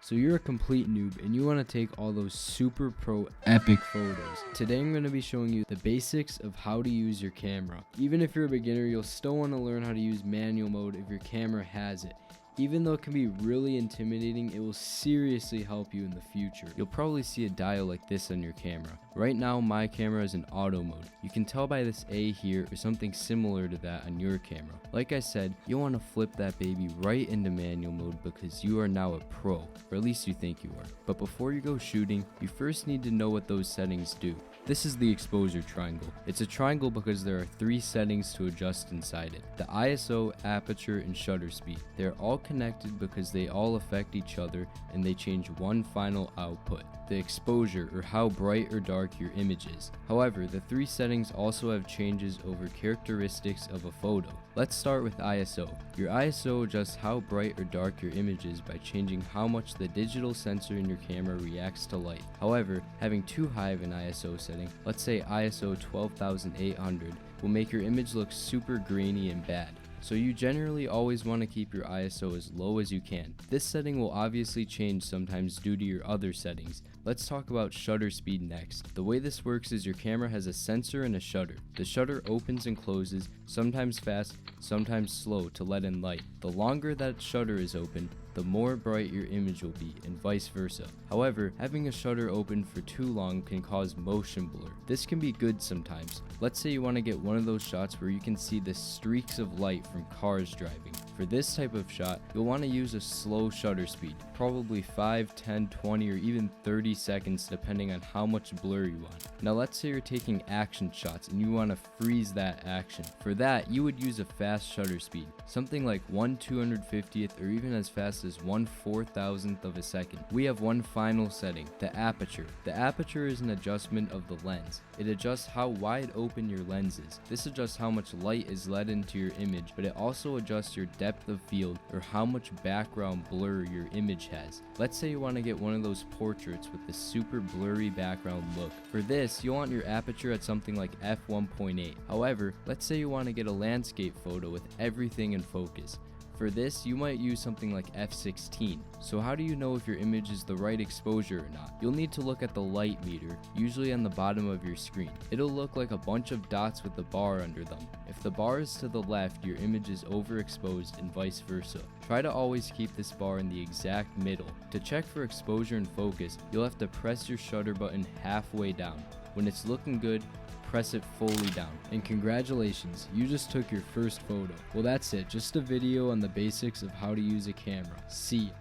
So you're a complete noob and you want to take all those super pro epic photos. Today I'm going to be showing you the basics of how to use your camera. Even if you're a beginner, you'll still want to learn how to use manual mode if your camera has it. Even though it can be really intimidating, it will seriously help you in the future. You'll probably see a dial like this on your camera. Right now my camera is in auto mode. You can tell by this A here or something similar to that on your camera. Like I said, you'll want to flip that baby right into manual mode because you are now a pro, or at least you think you are. But before you go shooting, you first need to know what those settings do. This is the exposure triangle. It's a triangle because there are 3 settings to adjust inside it: the ISO, aperture, and shutter speed. They're all connected because they all affect each other and they change one final output: the exposure, or how bright or dark your image is. However, the 3 settings also have changes over characteristics of a photo. Let's start with ISO. Your ISO adjusts how bright or dark your image is by changing how much the digital sensor in your camera reacts to light. However, having too high of an ISO setting, let's say ISO 12800, will make your image look super grainy and bad. So you generally always want to keep your ISO as low as you can. This setting will obviously change sometimes due to your other settings. Let's talk about shutter speed next. The way this works is your camera has a sensor and a shutter. The shutter opens and closes, sometimes fast, sometimes slow, to let in light. The longer that shutter is open, the more bright your image will be, and vice versa. However, having a shutter open for too long can cause motion blur. This can be good sometimes. Let's say you want to get one of those shots where you can see the streaks of light from cars driving. For this type of shot, you'll want to use a slow shutter speed, probably 5, 10, 20, or even 30 seconds depending on how much blur you want. Now let's say you're taking action shots and you want to freeze that action. For that, you would use a fast shutter speed, something like 1/250th or even as fast as 1/4000th of a second. We have one final setting: the aperture. The aperture is an adjustment of the lens. It adjusts how wide open your lens is. This adjusts how much light is let into your image, but it also adjusts your depth of field, or how much background blur your image has. Let's say you want to get one of those portraits with the super blurry background look. For this, you'll want your aperture at something like f1.8. However, let's say you want to get a landscape photo with everything in focus. For this, you might use something like f16. So how do you know if your image is the right exposure or not? You'll need to look at the light meter, usually on the bottom of your screen. It'll look like a bunch of dots with the bar under them. If the bar is to the left, your image is overexposed, and vice versa. Try to always keep this bar in the exact middle. To check for exposure and focus, you'll have to press your shutter button halfway down. When it's looking good, press it fully down. And congratulations, you just took your first photo. Well, that's it, just a video on the basics of how to use a camera. See ya.